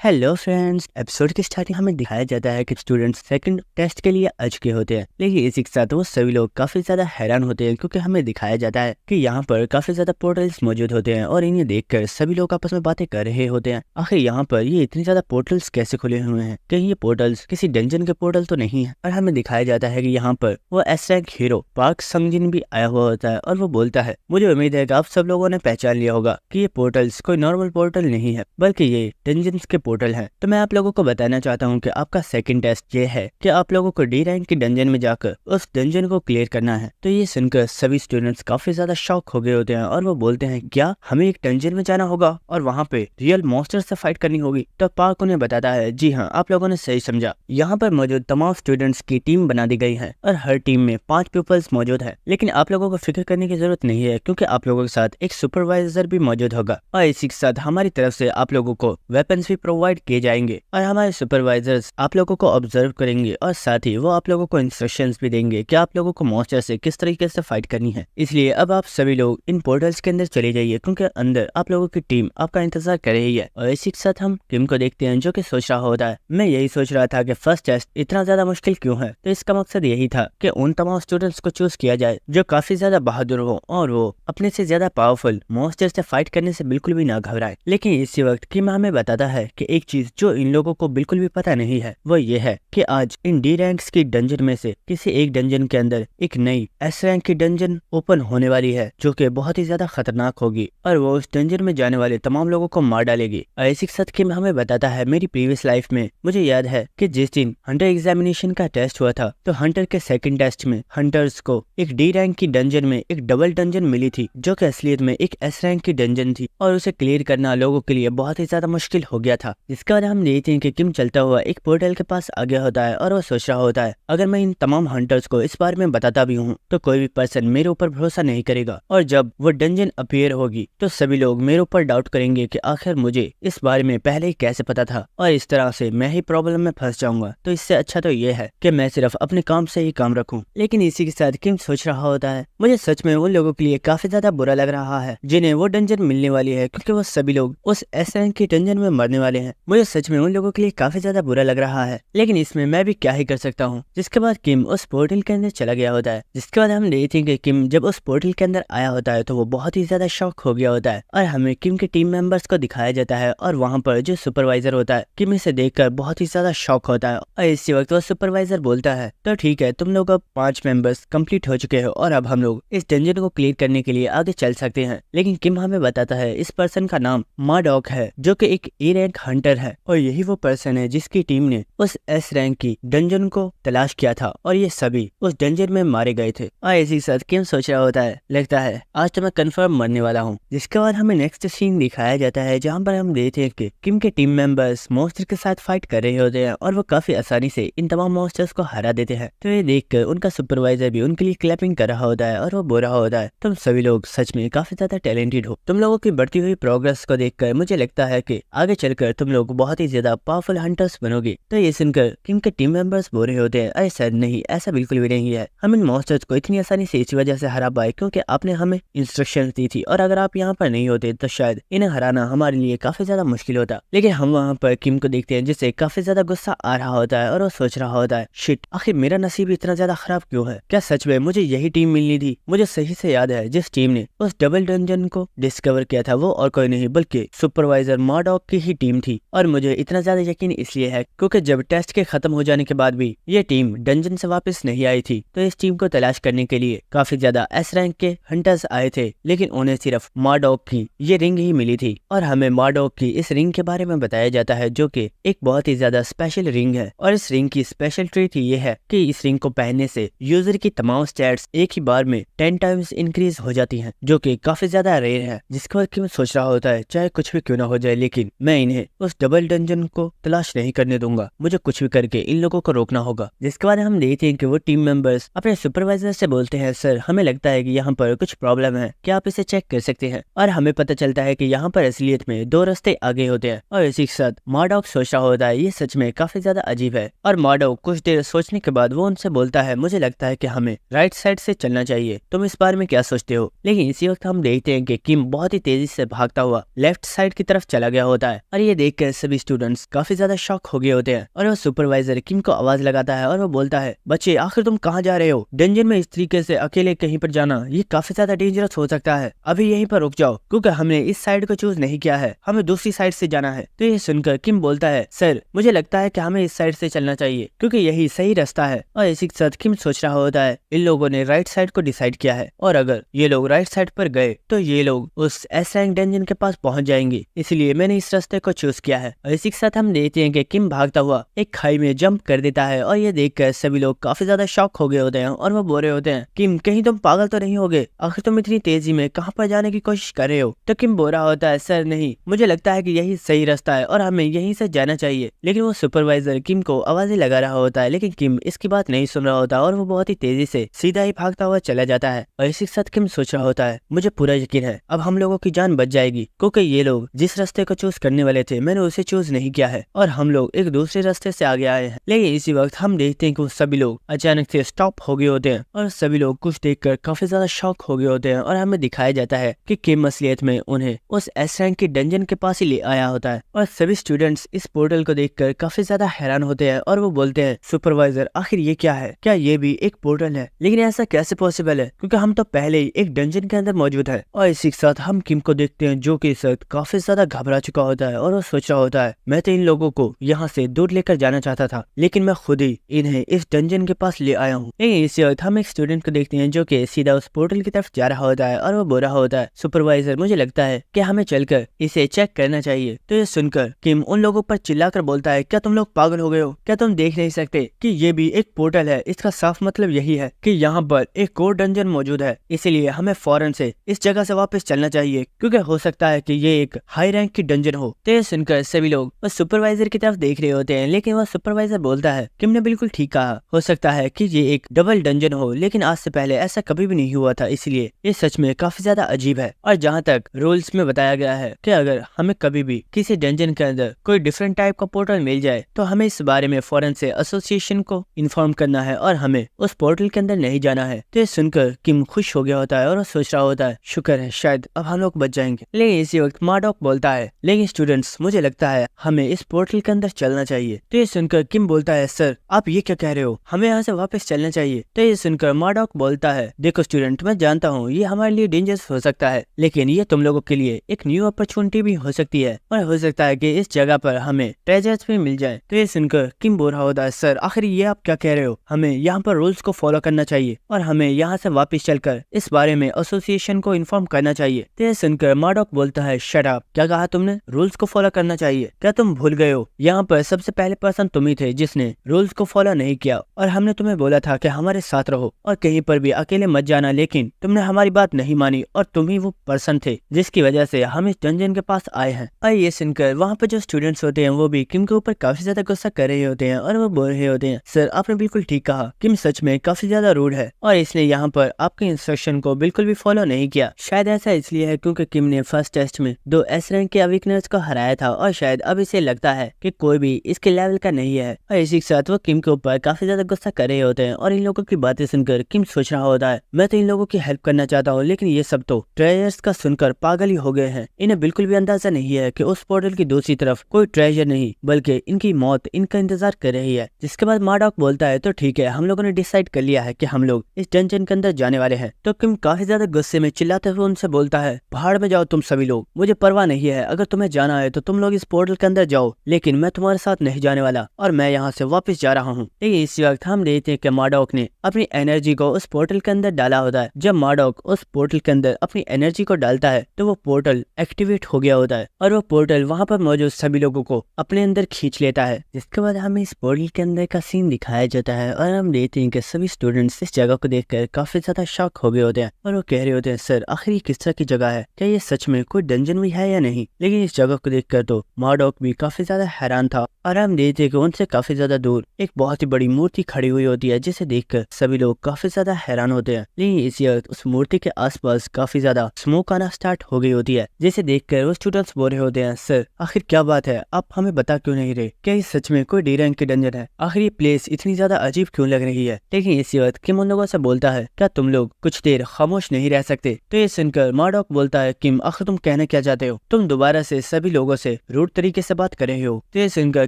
Hello friends, episode की starting हमें दिखाया जाता है कि स्टूडेंट्स सेकंड टेस्ट के लिए आ चुके होते हैं, लेकिन इसी के साथ वो सभी लोग काफी ज्यादा हैरान होते हैं क्योंकि हमें दिखाया जाता है कि यहाँ पर काफी ज्यादा पोर्टल्स मौजूद होते हैं और इन्हें देखकर सभी लोग आपस में बातें कर रहे होते हैं। आखिर यहाँ पर ये इतनी ज्यादा पोर्टल्स कैसे खुले हुए हैं? कहीं ये पोर्टल्स किसी डंजन के पोर्टल तो नहीं है? और हमें दिखाया जाता है कि यहाँ पर वो एस रैंक हीरो पार्क संगजिन भी आया हुआ होता है और वो बोलता है, मुझे उम्मीद है कि आप सब लोगों ने पहचान लिया होगा कि ये पोर्टल्स कोई नॉर्मल पोर्टल नहीं है बल्कि ये डंजन्स के पोर्टल है। तो मैं आप लोगों को बताना चाहता हूँ कि आपका सेकंड टेस्ट ये है कि आप लोगों को डी रैंक की डंजन में जाकर उस डंजन को क्लियर करना है। तो ये सुनकर सभी स्टूडेंट्स काफी ज्यादा शॉक हो गए होते हैं और वो बोलते हैं, क्या हमें एक डंजन में जाना होगा और वहाँ पे रियल मॉन्स्टर से फाइट करनी होगी? तो पार्क उन्हें बताता है, जी हाँ, आप लोगों ने सही समझा। यहाँ पर मौजूद तमाम स्टूडेंट्स की टीम बना दी गई है और हर टीम में 5 पीपल्स मौजूद है, लेकिन आप लोगों को फिक्र करने की जरूरत नहीं है क्योंकि आप लोगों के साथ एक सुपरवाइजर भी मौजूद होगा और इसी के साथ हमारी तरफ से आप लोगों को वेपन्स भी प्रोवाइड किए जाएंगे और हमारे सुपरवाइजर्स आप लोगों को ऑब्जर्व करेंगे और साथ ही वो आप लोगों को इंस्ट्रक्शंस भी देंगे कि आप लोगों को मॉन्स्टर से किस तरीके से फाइट करनी है। इसलिए अब आप सभी लोग इन पोर्टल्स के अंदर चले जाइए क्योंकि अंदर आप लोगों की टीम आपका इंतजार कर रही है। और इसी के साथ हम किम को देखते हैं जो कि सोच रहा होता है, मैं यही सोच रहा था कि फर्स्ट टेस्ट इतना ज्यादा मुश्किल क्यों है। तो इसका मकसद यही था कि उन तमाम स्टूडेंट्स को चूज किया जाए जो काफी ज्यादा बहादुर हो और वो अपने से ज्यादा पावरफुल मॉन्स्टर से फाइट करने से बिल्कुल भी ना घबराए। लेकिन इसी वक्त किम हमें बताता है कि एक चीज जो इन लोगों को बिल्कुल भी पता नहीं है वो ये है कि आज इन डी रैंक्स की डंजन में से किसी एक डंजन के अंदर एक नई एस रैंक की डंजन ओपन होने वाली है जो कि बहुत ही ज्यादा खतरनाक होगी और वो उस डंजन में जाने वाले तमाम लोगों को मार डालेगी। और इसी के साथ किम हमें बताता है, मेरी प्रीवियस लाइफ में मुझे याद है कि जिस दिन हंटर एग्जामिनेशन का टेस्ट हुआ था तो हंटर के सेकंड टेस्ट में हंटर्स को एक डी रैंक की डंजन में एक डबल डंजन मिली थी जो कि असलियत में एक एस रैंक की डंजन थी और उसे क्लियर करना लोगों के लिए बहुत ही ज्यादा मुश्किल हो गया था। जिसके बाद हम देखते हैं कि किम चलता हुआ एक पोर्टल के पास आ गया होता है और वो सोच रहा होता है, अगर मैं इन तमाम हंटर्स को इस बारे में बताता भी हूँ तो कोई भी पर्सन मेरे ऊपर भरोसा नहीं करेगा और जब वो डंजन अपीयर होगी तो सभी लोग मेरे ऊपर डाउट करेंगे कि आखिर मुझे इस बारे में पहले ही कैसे पता था और इस तरह से मैं ही प्रॉब्लम में फंस जाऊंगा। तो इससे अच्छा तो ये है कि मैं सिर्फ अपने काम से ही काम रखूं। लेकिन इसी के साथ किम सोच रहा होता है, मुझे सच में उन लोगों के लिए काफी ज्यादा बुरा लग रहा है जिन्हें वो डंजन मिलने वाली है क्योंकि वो सभी लोग उस एस रैंक की डंजन में मरने वाले हैं। मुझे सच में उन लोगों के लिए काफी ज्यादा बुरा लग रहा है, लेकिन इसमें मैं भी क्या ही कर सकता हूँ। जिसके बाद किम उस पोर्टल के अंदर चला गया होता है। जिसके बाद हम देखते हैं कि किम जब उस पोर्टल के अंदर आया होता है तो वो बहुत ही ज्यादा शॉक हो गया होता है और हमें किम के टीम मेंबर्स को दिखाया जाता है और वहाँ पर जो सुपरवाइजर होता है किम इसे देखकर बहुत ही ज्यादा शॉक होता है और इसी वक्त वो सुपरवाइजर बोलता है, तो ठीक है, तुम लोग अब 5 मेंबर्स कंप्लीट हो चुके हो और अब हम लोग इस डंजन को क्लियर करने के लिए आगे चल सकते हैं। लेकिन किम हमें बताता है इस पर्सन का नाम मार्डॉक है जो कि एक ए रैंक हंटर है और यही वो पर्सन है जिसकी टीम ने उस एस रैंक की डंजन को तलाश किया था और ये सभी उस डंजन में मारे गए थे। और इसी साथ किम सोच रहा होता है, लगता है आज तो मैं कंफर्म मरने वाला हूँ। जिसके बाद हमें नेक्स्ट सीन दिखाया जाता है जहाँ पर हम देखते हैं कि किम के टीम मेंबर्स मॉन्स्टर के साथ फाइट कर रहे होते हैं और वो काफी आसानी से इन तमाम मॉन्स्टर्स को हरा देते हैं। तो ये देखकर उनका सुपरवाइजर भी उनके लिए क्लैपिंग कर रहा होता है और वो बोल रहा होता है, तुम सभी लोग सच में काफी ज्यादा टैलेंटेड हो। तुम लोगों की बढ़ती हुई प्रोग्रेस को देखकर मुझे लगता है कि आगे चलकर तुम लोग बहुत ही ज्यादा पावरफुल हंटर्स बनोगे। तो ये सुनकर किम के टीम मेंबर्स बोल रहे होते हैं, अरे सर नहीं, ऐसा बिल्कुल भी नहीं है। हम इन मॉन्स्टर्स को इतनी आसानी से इसी वजह से हरा पाए क्योंकि आपने हमें इंस्ट्रक्शंस दी थी और अगर आप यहाँ पर नहीं होते तो शायद इन्हें हराना हमारे लिए काफी ज्यादा मुश्किल होता। लेकिन हम वहाँ पर किम को देखते हैं जिससे काफी ज्यादा गुस्सा आ रहा होता है और वो सोच रहा होता है, शिट, आखिर मेरा नसीब इतना ज्यादा खराब क्यों है? क्या सच में मुझे यही टीम मिलनी थी? मुझे सही से याद है जिस टीम ने उस डबल डंजन को डिस्कवर किया था वो और कोई नहीं बल्कि सुपरवाइजर मार्डॉक की ही टीम थी। और मुझे इतना ज्यादा यकीन इसलिए है क्योंकि जब टेस्ट के खत्म हो जाने के बाद भी ये टीम डंजन से वापस नहीं आई थी तो इस टीम को तलाश करने के लिए काफी ज्यादा एस रैंक के हंटर्स आए थे, लेकिन उन्हें सिर्फ मार्डॉक की ये रिंग ही मिली थी। और हमें मार्डॉक की इस रिंग के बारे में बताया जाता है जो कि एक बहुत ही ज्यादा स्पेशल रिंग है और इस रिंग की स्पेशल ट्रीट ये है कि इस रिंग को पहनने से यूजर की तमाम स्टैट्स एक ही बार में 10 टाइम्स इंक्रीज हो जाती हैं जो कि काफी ज्यादा रेयर है। जिसके बाद किम सोच रहा होता है, चाहे कुछ भी क्यों ना हो जाए लेकिन मैं इन्हें उस डबल डंजन को तलाश नहीं करने दूंगा, मुझे कुछ भी करके इन लोगों को रोकना होगा। जिसके बाद हम देखते हैं कि वो टीम मेंबर्स अपने सुपरवाइजर से बोलते हैं, सर हमें लगता है कि यहाँ पर कुछ प्रॉब्लम है, क्या आप इसे चेक कर सकते हैं? और हमें पता चलता है कि यहाँ पर असलियत में 2 रास्ते आगे होते हैं। और इसी के साथ मार्डॉक सोच रहा होता है, ये सच में काफी ज्यादा अजीब है। और मार्डॉक कुछ देर सोचने के बाद वो उनसे बोलता है, मुझे लगता है कि हमें राइट साइड से चलना चाहिए, तुम इस बारे में क्या सोचते हो? लेकिन इसी वक्त हम देखते हैं कि किम बहुत ही तेजी से भागता हुआ लेफ्ट साइड की तरफ चला गया होता है और ये देख देखकर सभी स्टूडेंट्स काफी ज्यादा शॉक हो गए होते हैं और वो सुपरवाइजर किम को आवाज लगाता है और वो बोलता है, बच्चे आखिर तुम कहाँ जा रहे हो? डेंजर में इस तरीके से अकेले कहीं पर जाना ये काफी ज्यादा डेंजरस हो सकता है। अभी यहीं पर रुक जाओ क्योंकि हमने इस साइड को चूज नहीं किया है, हमें दूसरी साइड से जाना है। तो ये सुनकर किम बोलता है, सर मुझे लगता है कि हमें इस साइड से चलना चाहिए क्योंकि यही सही रास्ता है। और इसी के साथ किम सोच रहा होता है, इन लोगों ने राइट साइड को डिसाइड किया है और अगर ये लोग राइट साइड पर गए तो ये लोग उस एस रैंक डंजन के पास पहुंच जाएंगे, इसलिए मैंने इस रास्ते को चूज किया है। और इसी के साथ हम देखते हैं कि किम भागता हुआ एक खाई में जंप कर देता है और ये देखकर सभी लोग काफी ज्यादा शॉक हो गए होते हैं और वो बोल रहे होते हैं, किम कहीं तुम पागल तो नहीं हो गए? आखिर तुम इतनी तेजी में कहाँ पर जाने की कोशिश कर रहे हो? तो किम बोल रहा होता है, सर नहीं, मुझे लगता है कि यही सही रास्ता है और हमें यहीं से जाना चाहिए। लेकिन वो सुपरवाइजर किम को आवाजें लगा रहा होता है, लेकिन किम इसकी बात नहीं सुन रहा होता और वो बहुत ही तेजी से सीधा ही भागता हुआ चला जाता है। और इसी के साथ किम सोच रहा होता है, मुझे पूरा यकीन है अब हम लोगों की जान बच जाएगी क्योंकि ये लोग जिस रास्ते को चूज करने वाले थे मैंने उसे चूज नहीं किया है और हम लोग एक दूसरे रास्ते से आगे आए हैं। लेकिन इसी वक्त हम देखते हैं कि वो सभी लोग अचानक से स्टॉप हो गए होते हैं और सभी लोग कुछ देखकर काफी ज्यादा शॉक हो गए होते हैं और हमें दिखाया जाता है कि किम असलियत में उन्हें उस एस रैंक की डंजन के पास ही ले आया होता है। और सभी स्टूडेंट्स इस पोर्टल को देखकर काफी ज्यादा हैरान होते हैं और वो बोलते हैं, सुपरवाइजर आखिर ये क्या है? क्या ये भी एक पोर्टल है? लेकिन ऐसा कैसे पॉसिबल है क्योंकि हम तो पहले ही एक डंजन के अंदर मौजूद है। और इसी के साथ हम किम को देखते हैं जो कि इस वक्त काफी ज्यादा घबरा चुका होता है और वो सोच रहा होता है, मैं तो इन लोगों को यहाँ से दूर लेकर जाना चाहता था लेकिन मैं खुद ही इन्हें इस डंजन के पास ले आया हूँ। लेकिन इसी वक्त हम एक स्टूडेंट को देखते हैं जो कि सीधा उस पोर्टल की तरफ जा रहा होता है और वो बोल रहा होता है, सुपरवाइजर मुझे लगता है कि हमें चलकर इसे चेक करना चाहिए। तो ये सुनकर किम उन लोगों पर चिल्लाकर बोलता है, क्या तुम लोग पागल हो गए हो? क्या तुम देख नहीं सकते कि ये भी एक पोर्टल है? इसका साफ मतलब यही है कि यहाँ पर एक और डंजन मौजूद है, इसीलिए हमें फौरन से इस जगह से वापस चलना चाहिए क्योंकि हो सकता है कि ये एक हाई रैंक की डंजन हो। तो ये सुनकर सभी लोग उस सुपरवाइजर की तरफ देख रहे होते हैं, लेकिन वह सुपरवाइजर बोलता है, किम ने बिल्कुल ठीक कहा, हो सकता है कि ये एक डबल डंजन हो लेकिन आज से पहले ऐसा कभी भी नहीं हुआ था, इसलिए ये सच में काफी ज्यादा अजीब है। और जहाँ तक रूल्स में बताया गया है कि अगर हमें कभी भी किसी डंजन के अंदर कोई डिफरेंट टाइप का पोर्टल मिल जाए तो हमें इस बारे में फौरन से एसोसिएशन को इन्फॉर्म करना है और हमें उस पोर्टल के अंदर नहीं जाना है। तो ये सुनकर किम खुश हो गया होता है और वो सोच रहा होता है, शुक्र है शायद अब हम लोग बच जाएंगे। लेकिन इसी वक्त मार्डॉक बोलता है, लेकिन स्टूडेंट्स मुझे लगता है हमें इस पोर्टल के अंदर चलना चाहिए। तो ये सुनकर किम बोलता है, सर आप ये क्या कह रहे हो? हमें यहाँ से वापस चलना चाहिए। तो ये सुनकर मार्डॉक बोलता है, देखो स्टूडेंट, मैं जानता हूँ ये हमारे लिए डेंजरस हो सकता है लेकिन ये तुम लोगों के लिए एक न्यू अपॉर्चुनिटी भी हो सकती है और हो सकता है कि इस जगह पर हमें ट्रेजर्स भी मिल जाए। तो ये सुनकर किम बोल रहा होता है, सर आखिर ये आप क्या कह रहे हो? हमें यहाँ पर रूल्स को फॉलो करना चाहिए और हमें यहाँ से वापस चलकर इस बारे में एसोसिएशन को इन्फॉर्म करना चाहिए। तो ये सुनकर मार्डॉक बोलता है, शट अप, क्या कहा तुमने? रूल्स को फॉलो करना चाहिए? क्या तुम भूल गए हो यहाँ पर सबसे पहले पर्सन तुम ही थे जिसने रूल्स को फॉलो नहीं किया और हमने तुम्हें बोला था कि हमारे साथ रहो और कहीं पर भी अकेले मत जाना, लेकिन तुमने हमारी बात नहीं मानी और तुम ही वो पर्सन थे जिसकी वजह से हम इस डंजन के पास आए हैं। और ये सुनकर वहाँ पर जो स्टूडेंट्स होते हैं वो भी किम के ऊपर काफी ज्यादा गुस्सा कर रहे होते हैं और वो बोल रहे होते हैं, सर आपने बिल्कुल ठीक कहा, किम सच में काफी ज्यादा रूड है और इसने यहाँ पर आपके इंस्ट्रक्शन को बिल्कुल भी फॉलो नहीं किया। शायद ऐसा इसलिए है क्योंकि किम ने फर्स्ट टेस्ट में 2 एस रैंक के अविकनर्स को हराया था और शायद अब इसे लगता है कि कोई भी इसके लेवल का नहीं है। और इसी के साथ वो किम के ऊपर काफी ज्यादा गुस्सा कर रहे होते हैं और इन लोगों की बातें सुनकर किम सोच रहा होता है, मैं तो इन लोगों की हेल्प करना चाहता हूँ लेकिन ये सब तो ट्रेजर्स का सुनकर पागल ही हो गए हैं। इन्हें बिल्कुल भी अंदाजा नहीं है कि उस पोर्टल की दूसरी तरफ कोई ट्रेजर नहीं बल्कि इनकी मौत इनका इंतजार कर रही है। जिसके बाद मार्डॉक बोलता है, तो ठीक है, हम लोगों ने डिसाइड कर लिया है कि हम लोग इस डंजन के अंदर जाने वाले हैं। तो किम काफी ज्यादा गुस्से में चिल्लाते हुए उनसे बोलता है, भाड़ में जाओ तुम सभी लोग, मुझे परवाह नहीं है, अगर तुम्हें जाना है तो तुम लोग इस पोर्टल के अंदर जाओ लेकिन मैं तुम्हारे साथ नहीं जाने वाला और मैं यहाँ से वापस जा रहा हूँ। लेकिन इसी वक्त हम देखते हैं कि मार्डॉक ने अपनी एनर्जी को उस पोर्टल के अंदर डाला होता है। जब मार्डॉक उस पोर्टल के अंदर अपनी एनर्जी को डालता है तो वो पोर्टल एक्टिवेट हो गया होता है और वो पोर्टल वहाँ पर मौजूद सभी लोगों को अपने अंदर खींच लेता है। जिसके बाद हमें इस पोर्टल के अंदर का सीन दिखाया जाता है और हम देखते हैं कि सभी स्टूडेंट्स इस जगह को देखकर काफी ज्यादा शॉक हो गए होते हैं और वो कह रहे होते हैं, सर आखिर ये किस तरह की जगह है? क्या ये सच में कोई डंजन भी है या नहीं? लेकिन इस जगह को देखकर तो मार्डॉक भी काफी ज्यादा हैरान था और हम देखते हैं कि उनसे काफी ज्यादा दूर एक बहुत ही बड़ी मूर्ति खड़ी हुई होती है जिसे देखकर सभी लोग काफी ज्यादा हैरान होते हैं। लेकिन इसी वक्त उस मूर्ति के आसपास काफी ज्यादा स्मोक आना स्टार्ट हो गई होती है जिसे देखकर वो स्टूडेंट्स बोल रहे होते हैं, सर आखिर क्या बात है, आप हमें बता क्यों नहीं रहे? क्या ये सच में कोई डी रैंक की डंजन है? आखिर ये प्लेस इतनी ज्यादा अजीब क्यों लग रही है? लेकिन इसी वक्त किम उन लोगों से बोलता है, क्या तुम लोग कुछ देर खामोश नहीं रह सकते? तो ये सुनकर मार्डॉक बोलता है, किम आखिर तुम कहना क्या चाहते हो? तुम दोबारा से सभी लोगों से से रूड तरीके से बात कर रहे हो। तो ये सुनकर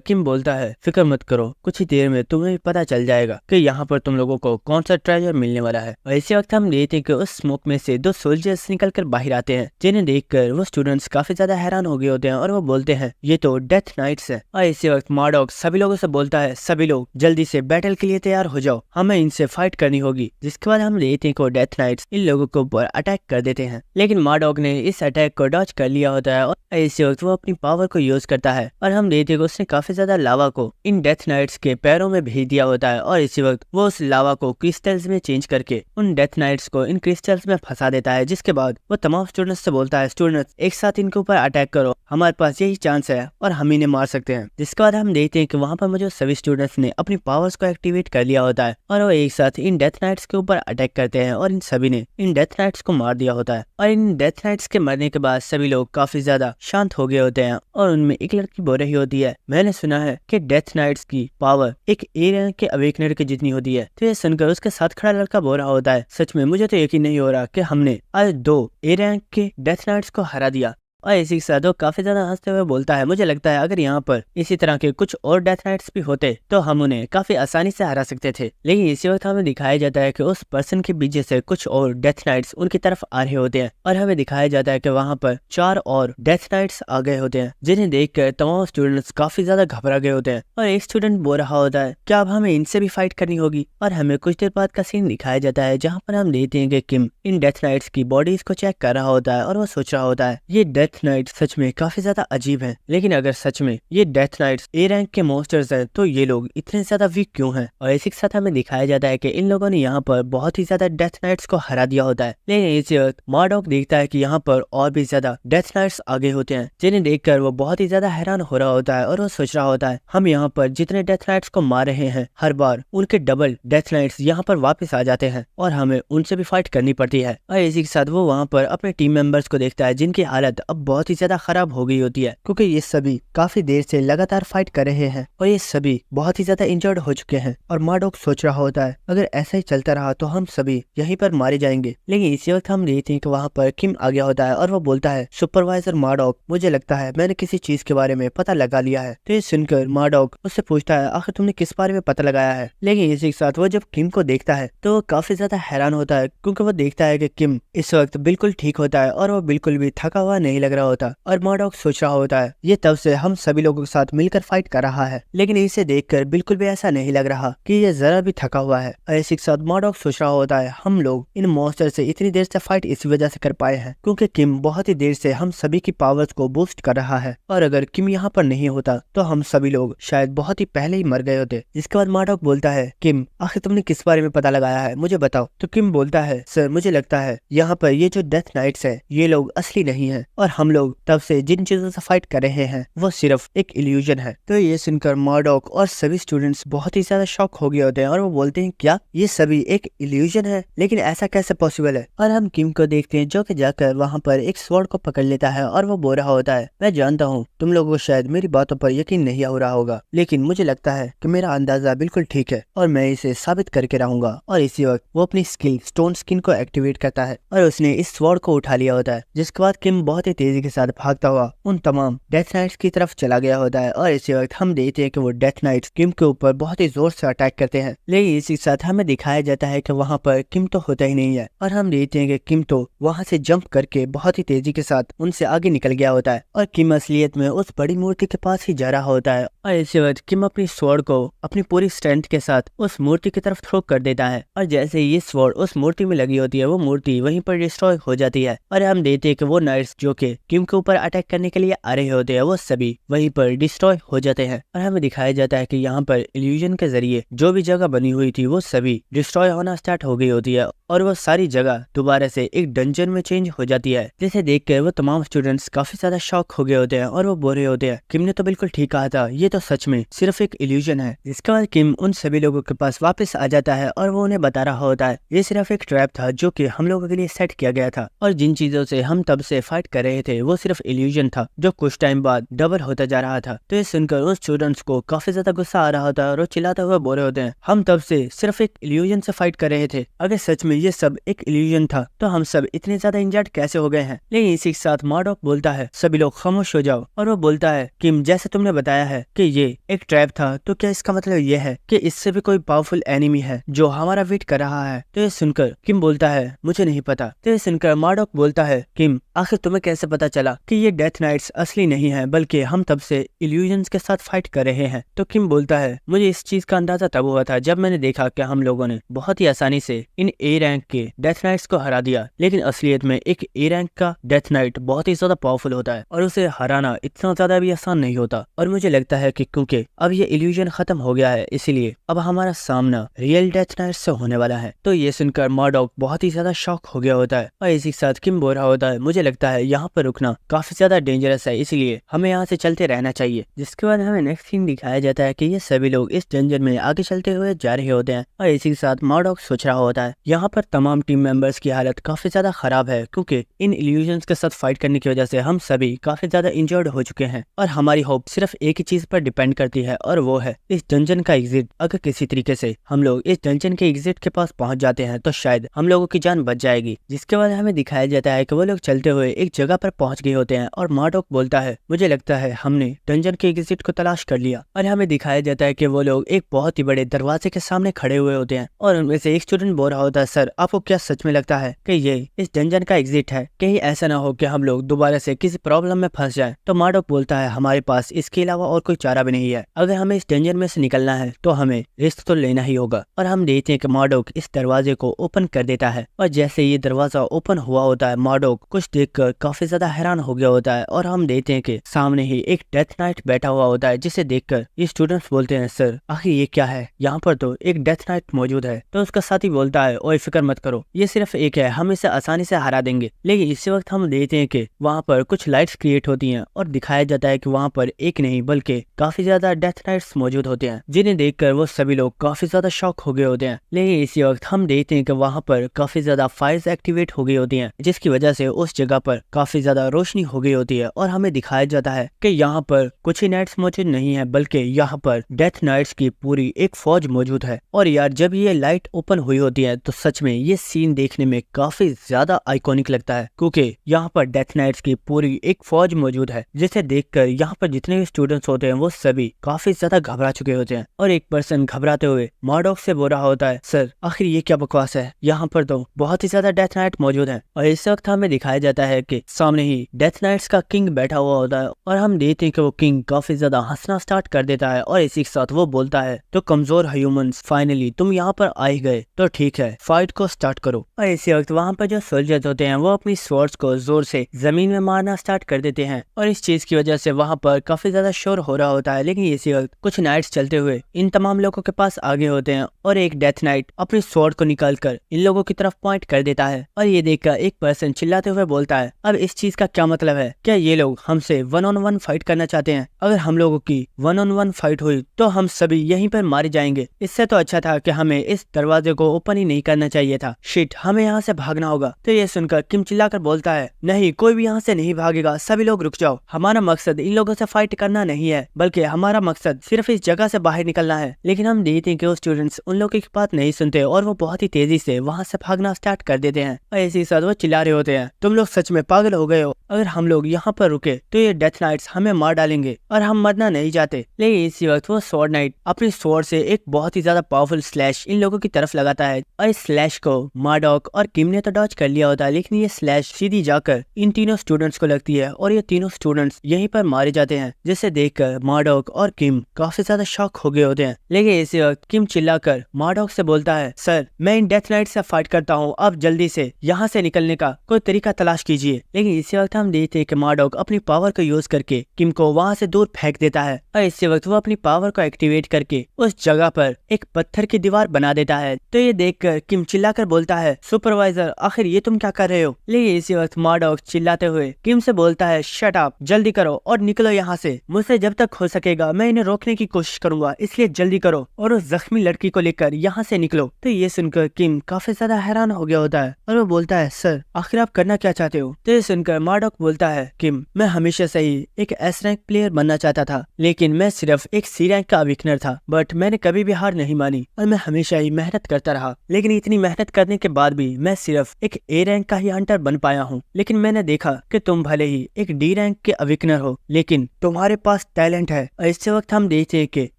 किम बोलता है, फिक्र मत करो, कुछ ही देर में तुम्हें पता चल जाएगा कि यहाँ पर तुम लोगों को कौन सा ट्रेजर मिलने वाला है। और इसी वक्त हम देखते हैं कि उस स्मोक में से दो सोल्जर्स निकल कर बाहर आते हैं, जिन्हें देखकर वो स्टूडेंट्स काफी ज्यादा हैरान हो गए होते हैं और वो बोलते हैं ये तो डेथ नाइट्स है। और इसी वक्त मार्डॉक सभी लोगों से बोलता है, सभी लोग जल्दी से बैटल के लिए तैयार हो जाओ, हमें इनसे फाइट करनी होगी। जिसके बाद हम देखते हैं कि डेथ नाइट्स इन लोगों के ऊपर अटैक कर देते हैं, लेकिन मार्डॉक ने इस अटैक को डॉज कर लिया होता है और इसी वक्त वो अपनी पावर को यूज करता है और हम देखते हैं कि उसने काफी ज्यादा लावा को इन डेथ नाइट्स के पैरों में भेज दिया होता है। और इसी वक्त वो उस लावा को क्रिस्टल्स में चेंज करके उन डेथ नाइट्स को इन क्रिस्टल्स में फंसा देता है। जिसके बाद वो तमाम स्टूडेंट्स से बोलता है, स्टूडेंट्स एक साथ इनके ऊपर अटैक करो, हमारे पास यही चांस है और हम इन्हें मार सकते हैं। जिसके बाद हम देखते हैं कि वहाँ पर मौजूद सभी स्टूडेंट्स ने अपनी पावर्स को एक्टिवेट कर लिया होता है और वो एक साथ इन डेथ नाइट्स के ऊपर अटैक करते हैं और इन सभी ने इन डेथ नाइट्स को मार दिया होता है। और इन डेथ नाइट्स के मरने के बाद सभी लोग काफी ज्यादा शांत हो गए होते हैं और उनमें एक लड़की बोल रही होती है, मैंने सुना है कि डेथ नाइट्स की पावर एक ए रैंक के अवेकनर के जितनी होती है। तो ये सुनकर उसके साथ खड़ा लड़का बोल रहा होता है, सच में मुझे तो यकीन नहीं हो रहा कि हमने आज 2 ए रैंक के डेथ नाइट्स को हरा दिया। और इसी के साथ वो काफी ज्यादा हंसते हुए बोलता है, मुझे लगता है अगर यहाँ पर इसी तरह के कुछ और डेथ नाइट्स भी होते तो हम उन्हें काफी आसानी से हरा सकते थे। लेकिन इसी वक्त हमें दिखाया जाता है कि उस पर्सन के पीछे से कुछ और डेथ नाइट्स उनकी तरफ आ रहे होते हैं और हमें दिखाया जाता है कि वहाँ पर 4 और डेथ नाइट्स आ गए होते हैं, जिन्हें देखकर तमाम स्टूडेंट्स काफी ज्यादा घबरा गए होते हैं। और एक स्टूडेंट बोल रहा होता है क्या अब हमें इनसे भी फाइट करनी होगी। और हमें कुछ देर बाद का सीन दिखाया जाता है जहाँ पर हम देखते हैं कि किम इन डेथ नाइट्स की बॉडीज को चेक कर रहा होता है और वो सोच रहा होता है ये डेथ नाइट सच में काफी ज्यादा अजीब है, लेकिन अगर सच में ये डेथ नाइट्स ए रैंक के मॉन्स्टर्स हैं तो ये लोग इतने ज्यादा वीक क्यों हैं। और इसी के साथ हमें दिखाया जाता है कि इन लोगों ने यहाँ पर बहुत ही ज्यादा डेथ नाइट्स को हरा दिया होता है। लेकिन इसी वक्त मार्डॉक देखता है कि यहाँ पर और भी ज्यादा डेथ नाइट्स आगे होते हैं, जिन्हें देखकर वो बहुत ही ज्यादा हैरान हो रहा होता है और वो सोच रहा होता है हम यहाँ पर जितने डेथ नाइट्स को मार रहे हैं हर बार उनके डबल डेथ नाइट्स यहाँ पर वापस आ जाते हैं और हमें उनसे भी फाइट करनी पड़ती है। और इसी के साथ वो वहाँ पर अपने टीम मेंबर्स को देखता है जिनकी हालत अब बहुत ही ज्यादा खराब हो गई होती है, क्योंकि ये सभी काफी देर से लगातार फाइट कर रहे हैं और ये सभी बहुत ही ज्यादा इंजर्ड हो चुके हैं। और मार्डॉक सोच रहा होता है अगर ऐसा ही चलता रहा तो हम सभी यहीं पर मारे जाएंगे। लेकिन इसी वक्त हम देखते हैं कि वहाँ पर किम आ गया होता है और वो बोलता है, सुपरवाइजर मार्डॉक मुझे लगता है मैंने किसी चीज के बारे में पता लगा लिया है। तो ये सुनकर मार्डॉक उससे पूछता है आखिर तुमने किस बारे में पता लगाया है। लेकिन इसी के साथ वो जब किम को देखता है तो वो काफी ज्यादा हैरान होता है, क्योंकि वो देखता है कि किम इस वक्त बिल्कुल ठीक होता है और वो बिल्कुल भी थका हुआ नहीं लग रहा होता। और मार्डॉक सोच रहा होता है ये तब से हम सभी लोगों के साथ मिलकर फाइट कर रहा है, लेकिन इसे देखकर बिल्कुल भी ऐसा नहीं लग रहा कि ये जरा भी थका हुआ है। और इसी के साथ मार्डॉक सोच रहा होता है हम लोग इन मॉन्स्टर से इतनी देर से फाइट इसी वजह से कर पाए हैं क्योंकि किम बहुत ही देर से हम सभी की पावर्स को बूस्ट कर रहा है, और अगर किम यहाँ पर नहीं होता तो हम सभी लोग शायद बहुत ही पहले ही मर गए होते। जिसके बाद मार्डॉक बोलता है, किम आखिर तुमने किस बारे में पता लगाया है मुझे बताओ। तो किम बोलता है, सर मुझे लगता है यहाँ पर ये जो डेथ नाइट्स है ये लोग असली नहीं है और हम लोग तब से जिन चीजों से फाइट कर रहे हैं वो सिर्फ एक इल्यूजन है। तो ये सुनकर मार्डॉक और सभी स्टूडेंट्स बहुत ही ज्यादा शॉक हो गए होते हैं और वो बोलते हैं क्या ये सभी एक इल्यूजन है, लेकिन ऐसा कैसे पॉसिबल है। और हम किम को देखते हैं जो कि जाकर वहाँ पर एक स्वॉर्ड को पकड़ लेता है और वो बोल रहा होता है, मैं जानता हूँ तुम लोगों को शायद मेरी बातों पर यकीन नहीं हो रहा होगा, लेकिन मुझे लगता है कि मेरा अंदाजा बिल्कुल ठीक है और मैं इसे साबित करके रहूंगा। और इसी वक्त वो अपनी स्किल स्टोन स्किन को एक्टिवेट करता है और उसने इस स्वॉर्ड को उठा लिया होता है। जिसके बाद किम बहुत ही तेजी के साथ भागता हुआ उन तमाम डेथ नाइट्स की तरफ चला गया होता है। और इसी वक्त हम देखते हैं कि वो डेथ नाइट्स किम के ऊपर बहुत ही जोर से अटैक करते हैं, लेकिन इसी के साथ हमें दिखाया जाता है कि वहाँ पर किम तो होता ही नहीं है और हम देखते हैं कि किम तो वहाँ से जंप करके बहुत ही तेजी के साथ उनसे आगे निकल गया होता है और किम असलियत में उस बड़ी मूर्ति के पास ही जा रहा होता है। और इसी वक्त किम अपनी स्वॉर्ड को अपनी पूरी स्ट्रेंथ के साथ उस मूर्ति की तरफ थ्रो कर देता है और जैसे ये स्वॉर्ड उस मूर्ति में लगी होती है वो मूर्ति वहीं पर डिस्ट्रॉय हो जाती है। और हम देखते हैं कि वो नाइट्स जो कि किम के ऊपर अटैक करने के लिए आ रहे होते हैं वो सभी वहीं पर डिस्ट्रॉय हो जाते हैं। और हमें दिखाया जाता है कि यहाँ पर इल्यूजन के जरिए जो भी जगह बनी हुई थी वो सभी डिस्ट्रॉय होना स्टार्ट हो गई होती है और वो सारी जगह दोबारा से एक डंजन में चेंज हो जाती है। जिसे देख कर वो तमाम स्टूडेंट्स काफी ज्यादा शॉक हो गए होते हैं और वो बोल रहे होते हैं, किम ने तो बिल्कुल ठीक कहा था, ये तो सच में सिर्फ एक इल्यूजन है। इसके बाद किम उन सभी लोगों के पास वापस आ जाता है और वो उन्हें बता रहा होता है ये सिर्फ एक ट्रैप था जो कि हम लोगों के लिए सेट किया गया था और जिन चीजों से हम तब से फाइट कर रहे थे वो सिर्फ इल्यूजन था जो कुछ टाइम बाद डबल होता जा रहा था। तो ये सुनकर उन स्टूडेंट्स को काफी ज्यादा गुस्सा आ रहा होता है और वो चिल्लाते हुए बोल रहे होते हैं, हम तब से सिर्फ एक इल्यूजन से फाइट कर रहे थे, अगर सच में ये सब एक इल्यूजन था, तो हम सब इतने ज्यादा इंजर्ड कैसे हो गए हैं। लेकिन इसी के साथ मर्डॉक बोलता है सभी लोग खामोश हो जाओ, और वो बोलता है किम जैसे तुमने बताया है कि ये एक ट्रैप था, तो क्या इसका मतलब ये है कि इससे भी कोई पावरफुल एनिमी है जो हमारा वेट कर रहा है। तो ये सुनकर किम बोलता है मुझे नहीं पता। तो ये सुनकर मर्डॉक बोलता है किम आखिर तुम्हें कैसे पता चला कि ये डेथ नाइट्स असली नहीं है, बल्कि हम तब से इल्यूजन्स के साथ फाइट कर रहे हैं। तो किम बोलता है मुझे इस चीज का अंदाजा तब हुआ था जब मैंने देखा कि हम लोगों ने बहुत ही आसानी से इन ए रैंक के डेथ नाइट्स को हरा दिया, लेकिन असलियत में एक ए रैंक का डेथ नाइट बहुत ही ज्यादा पावरफुल होता है और उसे हराना इतना ज्यादा भी आसान नहीं होता। और मुझे लगता है कि क्योंकि अब ये इल्यूजन खत्म हो गया है, इसीलिए अब हमारा सामना रियल डेथ नाइट से होने वाला है। तो ये सुनकर मर्डॉक बहुत ही ज्यादा शॉक हो गया होता है और इसी के साथ किम बोल रहा होता है मुझे लगता है यहाँ पर रुकना काफी ज्यादा डेंजरस है, इसलिए हमें यहाँ से चलते रहना चाहिए। जिसके बाद हमें नेक्स्ट सीन दिखाया जाता है कि ये सभी लोग इस डंजन में आगे चलते हुए जा रहे होते हैं और इसी के साथ मर्डॉक सोच रहा होता है यहाँ पर तमाम टीम मेंबर्स की हालत काफी ज्यादा खराब है, क्योंकि इन इल्यूजन्स के साथ फाइट करने की वजह से हम सभी काफी ज्यादा इंजर्ड हो चुके हैं और हमारी होप सिर्फ एक ही चीज पर डिपेंड करती है और वो है इस डंजन का एग्जिट। अगर किसी तरीके से हम लोग इस डंजन के एग्जिट के पास पहुंच जाते हैं तो शायद हम लोगों की जान बच जाएगी। जिसके बाद हमें दिखाया जाता है कि वो लोग चलते हुए एक जगह पर पहुंच गए होते हैं और मर्डॉक बोलता है मुझे लगता है हमने डंजन के एग्जिट को तलाश कर लिया। और हमें दिखाया जाता है कि वो लोग एक बहुत ही बड़े दरवाजे के सामने खड़े हुए होते हैं और उनमें से एक स्टूडेंट बोल रहा होता है सर आपको क्या सच में लगता है कि ये इस डंजन का एग्जिट है? कहीं ऐसा ना हो कि हम लोग दोबारा से किसी प्रॉब्लम में फंस जाए। तो मर्डॉक बोलता है हमारे पास इसके अलावा और कोई चारा भी नहीं है, अगर हमें इस डंजन में से निकलना है तो हमें रिस्क तो लेना ही होगा। और हम देखते हैं कि मर्डॉक इस दरवाजे को ओपन कर देता है और जैसे ये दरवाजा ओपन हुआ होता है मर्डॉक कुछ देखकर काफी ज्यादा हैरान हो गया होता है और हम देखते हैं कि सामने ही एक डेथ नाइट बैठा हुआ होता है, जिसे देखकर ये स्टूडेंट्स बोलते हैं सर आखिर ये क्या है, यहाँ पर तो एक डेथ नाइट मौजूद है। तो उसका साथी बोलता है ओए फिक्र मत करो, ये सिर्फ एक है, हम इसे आसानी से हरा देंगे। लेकिन इसी वक्त हम देखते हैं कि वहाँ पर कुछ लाइट्स क्रिएट होती हैं और दिखाया जाता है कि वहाँ पर एक नहीं बल्कि काफी ज्यादा डेथ नाइट्स मौजूद होते हैं, जिन्हें देखकर वो सभी लोग काफी ज्यादा शॉक हो गए होते हैं। लेकिन इसी वक्त हम देखते हैं कि वहाँ पर काफी ज्यादा फायर्स एक्टिवेट हो गई होती हैं, जिसकी वजह से उस जगह पर काफी ज्यादा रोशनी हो गई होती है और हमें दिखाया जाता है कि यहाँ पर कुछ ही नाइट्स मौजूद नहीं है, बल्कि यहाँ पर डेथ नाइट्स की पूरी एक फौज मौजूद है। और यार जब ये लाइट ओपन हुई होती है तो सच में ये सीन देखने में काफी ज्यादा आइकॉनिक लगता है, क्योंकि यहाँ पर डेथ नाइट्स की पूरी एक फौज मौजूद है, जिसे देखकर यहाँ पर जितने भी स्टूडेंट्स होते हैं वो सभी काफी ज्यादा घबरा चुके होते हैं। और एक पर्सन घबराते हुए मर्डॉक से बोल रहा होता है सर आखिर ये क्या बकवास है, यहाँ पर तो बहुत ही ज्यादा डेथ नाइट मौजूद है। और इस वक्त हमें दिखाया जाता है कि सामने ही डेथ नाइट्स का किंग बैठा हुआ होता है और हम देखते हैं कि वो किंग काफी ज्यादा हंसना स्टार्ट कर देता है और इसी के साथ वो बोलता है तो कमजोर ह्यूमंस फाइनली तुम यहाँ पर आ ही गए, तो ठीक है फाइट को स्टार्ट करो। और इसी वक्त वहाँ पर जो सोल्जर्स होते हैं वो अपनी स्वॉर्ड्स को जोर से जमीन में मारना स्टार्ट कर देते हैं और इस चीज की वजह से वहाँ पर काफी ज्यादा शोर हो रहा होता है। लेकिन इसी वक्त कुछ नाइट्स चलते हुए इन तमाम लोगों के पास आगे होते हैं और एक डेथ नाइट अपनी स्वॉर्ड को निकालकर इन लोगों की तरफ पॉइंट कर देता है और ये देखकर एक पर्सन चिल्लाते हुए बोलता है अब इस चीज का क्या मतलब है, क्या ये लोग हमसे 1-on-1 फाइट करना चाहते हैं? अगर हम लोगों की 1-on-1 फाइट हुई तो हम सभी यहीं पर मारे जाएंगे, इससे तो अच्छा था कि हमें इस दरवाजे को ओपन ही नहीं करना चाहिए था, शिट हमें यहाँ से भागना होगा। तो ये सुनकर किम चिल्लाकर बोलता है नहीं कोई भी यहाँ से नहीं भागेगा, सभी लोग रुक जाओ, हमारा मकसद इन लोगों से फाइट करना नहीं है, बल्कि हमारा मकसद सिर्फ इस जगह से बाहर निकलना है। लेकिन हम देखते हैं कि वो स्टूडेंट्स उन लोगों की बात नहीं सुनते और वो बहुत ही तेजी से वहाँ से भागना स्टार्ट कर देते हैं और इसी साथ वो चिल्ला रहे होते हैं तुम लोग सच में पागल हो गए हो, अगर हम लोग यहाँ पर रुके तो ये डेथ नाइट्स हमें मार डालेंगे और हम मरना नहीं चाहते। लेकिन इसी वक्त वो स्वॉर्ड नाइट अपनी स्वॉर्ड से एक बहुत ही ज्यादा पावरफुल स्लैश इन लोगों की तरफ लगाता है और इस स्लैश को मर्डॉक और किम ने तो डॉज कर लिया होता है, लेकिन ये स्लैश सीधी जाकर इन तीनों स्टूडेंट्स को लगती है और ये तीनों स्टूडेंट्स यहीं पर मारे जाते हैं, जिसे देखकर मर्डॉक और किम काफी ज्यादा शॉक हो गए होते हैं। लेकिन इसी वक्त किम चिल्लाकर मर्डॉक से बोलता है सर मैं इन डेथ नाइट से फाइट करता हूँ, अब जल्दी से यहाँ से निकलने का कोई तरीका तलाश कीजिए। लेकिन इसी वक्त हम देखते हैं कि मर्डॉक अपनी पावर को यूज करके किम को वहाँ से दूर फेंक देता है और इसी वक्त वो अपनी पावर को एक्टिवेट करके उस जगह पर एक पत्थर की दीवार बना देता है। तो ये देखकर किम चिल्लाकर बोलता है सुपरवाइजर आखिर ये तुम क्या कर रहे हो? लेकिन इसी वक्त मर्डॉक चिल्लाते हुए किम से बोलता है शट अप, जल्दी करो और निकलो यहाँ से, मुझसे जब तक हो सकेगा मैं इन्हें रोकने की कोशिश करूंगा, इसलिए जल्दी करो और उस जख्मी लड़की को लेकर यहाँ से निकलो। तो ये सुनकर किम काफी ज्यादा हैरान हो गया होता है और वो बोलता है सर आखिर आप करना क्या चाहते चाहते हो? तो ये सुनकर मार्डॉक बोलता है किम, मैं हमेशा से ही एक एस रैंक प्लेयर बनना चाहता था, लेकिन मैं सिर्फ एक सी रैंक का अविकनर था। बट मैंने कभी भी हार नहीं मानी और मैं हमेशा ही मेहनत करता रहा। लेकिन इतनी मेहनत करने के बाद भी मैं सिर्फ एक ए रैंक का ही हंटर बन पाया हूँ। लेकिन मैंने देखा कि तुम भले ही एक डी रैंक के अविकनर हो, लेकिन तुम्हारे पास टैलेंट है। और इस वक्त हम देखते हैं कि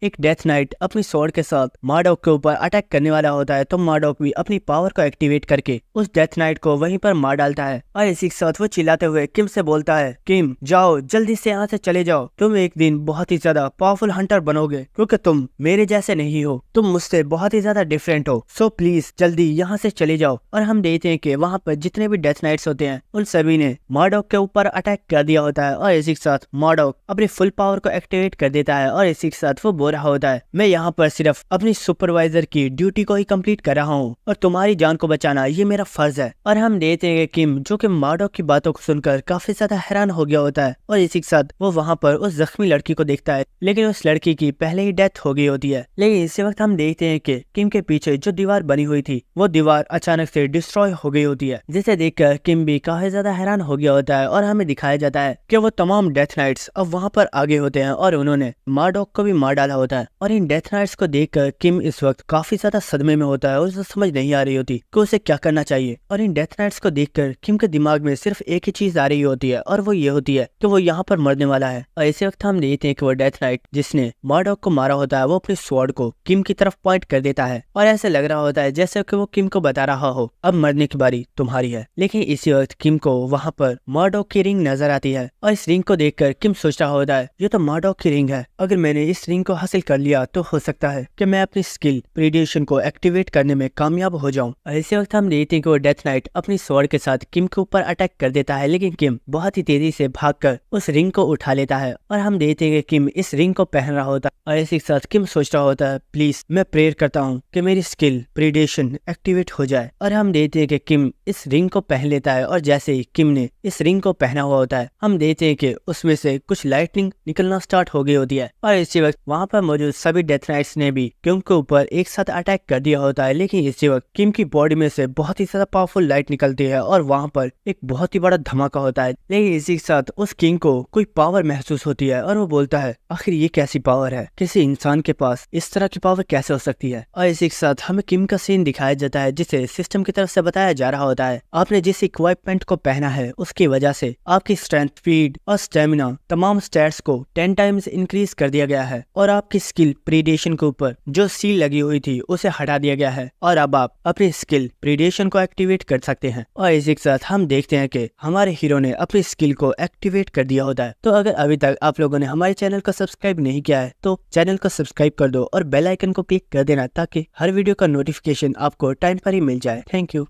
एक डेथ नाइट अपनी स्वॉर्ड के साथ मार्डॉक के ऊपर अटैक करने वाला होता है। तो मार्डॉक भी अपनी पावर को एक्टिवेट करके उस डेथ नाइट को वहीं पर मार डालता है। और इसी के साथ वो चिल्लाते हुए किम से बोलता है, किम जाओ, जल्दी से यहाँ से चले जाओ। तुम एक दिन बहुत ही ज्यादा पावरफुल हंटर बनोगे, क्योंकि तुम मेरे जैसे नहीं हो, तुम मुझसे बहुत ही ज्यादा डिफरेंट हो। सो प्लीज जल्दी यहाँ से चले जाओ। और हम देखते हैं कि वहाँ पर जितने भी डेथ नाइट्स होते हैं उन सभी ने मार्डॉक के ऊपर अटैक कर दिया होता है। और इसी के साथ मार्डॉक अपनी फुल पावर को एक्टिवेट कर देता है। और इसी के साथ वो बोल रहा होता है, मैं यहाँ पर सिर्फ अपनी सुपरवाइजर की ड्यूटी को ही कंप्लीट कर रहा हूँ और तुम्हारी जान को बचाना ये मेरा फर्ज है। और हम देखते हैं कि किम, जो कि मार्डॉक की बातों को सुनकर काफी ज्यादा हैरान हो गया होता है। और इसी के साथ वो वहाँ पर उस जख्मी लड़की को देखता है, लेकिन उस लड़की की पहले ही डेथ हो गई होती है। लेकिन इसी वक्त हम देखते हैं कि किम के पीछे जो दीवार बनी हुई थी वो दीवार अचानक से डिस्ट्रॉय हो गई होती है, जिसे देखकर किम भी काफी ज्यादा हैरान हो गया होता है। और हमें दिखाया जाता है कि वो तमाम डेथ नाइट्स अब वहाँ पर आगे होते हैं और उन्होंने मार्डॉक को भी मार डाला होता है। और इन डेथ नाइट्स को देखकर किम इस वक्त काफी ज्यादा सदमे में होता है और उसे समझ नहीं आ रही होती कि उसे क्या करना चाहिए। और इन डेथ नाइट्स को देखकर किम के दिमाग में सिर्फ एक ही चीज आ रही होती है और वो ये होती है कि वो यहाँ पर मरने वाला है। और इसी वक्त हम देखते हैं कि वो डेथ नाइट जिसने मार्डॉक को मारा होता है वो अपनी स्वॉर्ड को किम की तरफ पॉइंट कर देता है और ऐसे लग रहा होता है जैसे कि वो किम को बता रहा हो, अब मरने की बारी तुम्हारी है। लेकिन इसी वक्त किम को वहाँ पर मार्डॉक की रिंग नजर आती है और इस रिंग को देखकर किम सोच रहा होता है, ये तो मार्डॉक की रिंग है, अगर मैंने इस रिंग को हासिल कर लिया तो हो सकता है कि मैं अपनी स्किल प्रीडेशन को एक्टिवेट करने में कामयाब हो जाऊं। और इसी वक्त हम देखते हैं कि वो डेथ नाइट अपनी स्वॉर्ड के साथ किम के ऊपर अटैक कर देता है, लेकिन किम बहुत ही तेजी से भागकर उस रिंग को उठा लेता है। और हम देखते हैं कि किम इस रिंग को पहन रहा होता है और इसी के साथ किम सोच रहा होता है, प्लीज मैं प्रेयर करता हूँ कि मेरी स्किल प्रीडेशन एक्टिवेट हो जाए। और हम देखते हैं कि किम इस रिंग को पहन लेता है और जैसे ही किम ने इस रिंग को पहना हुआ होता है हम देखते हैं कि उसमें से कुछ लाइटनिंग निकलना स्टार्ट हो गई होती है। और इसी वक्त वहाँ पर मौजूद सभी डेथ नाइट्स ने भी किम के ऊपर एक साथ अटैक कर दिया होता है। लेकिन इसी वक्त किम की बॉडी में से बहुत ही ज्यादा पावरफुल लाइट निकलती है और वहाँ पर एक बहुत ही बड़ा धमाका होता है। लेकिन इसी के साथ उस किंग को कोई पावर महसूस होती है और वो बोलता है, आखिर ये कैसी पावर है, किसी इंसान के पास इस तरह की पावर कैसे हो सकती है। और इसी के साथ हमें किम का सीन दिखाया जाता है जिसे सिस्टम की तरफ से बताया जा रहा होता है, आपने जिस इक्विपमेंट को पहना है उसकी वजह से आपकी स्ट्रेंथ, स्पीड और स्टेमिना तमाम स्टैट्स को 10 टाइम्स इंक्रीज कर दिया गया है और आपकी स्किल प्रीडेशन के ऊपर जो सील लगी हुई थी उसे हटा दिया गया है और अब आप अपनी स्किल प्रीडेशन को एक्टिवेट कर सकते हैं। और इसी के साथ हम देखते हैं कि हमारे हीरो ने अपनी स्किल को एक्टिवेट कर दिया होता है। तो अगर अभी तक आप लोगों ने हमारे चैनल को सब्सक्राइब नहीं किया है तो चैनल को सब्सक्राइब कर दो और बेल आइकन को क्लिक कर देना ताकि हर वीडियो का नोटिफिकेशन आपको टाइम पर ही मिल जाए। Thank you.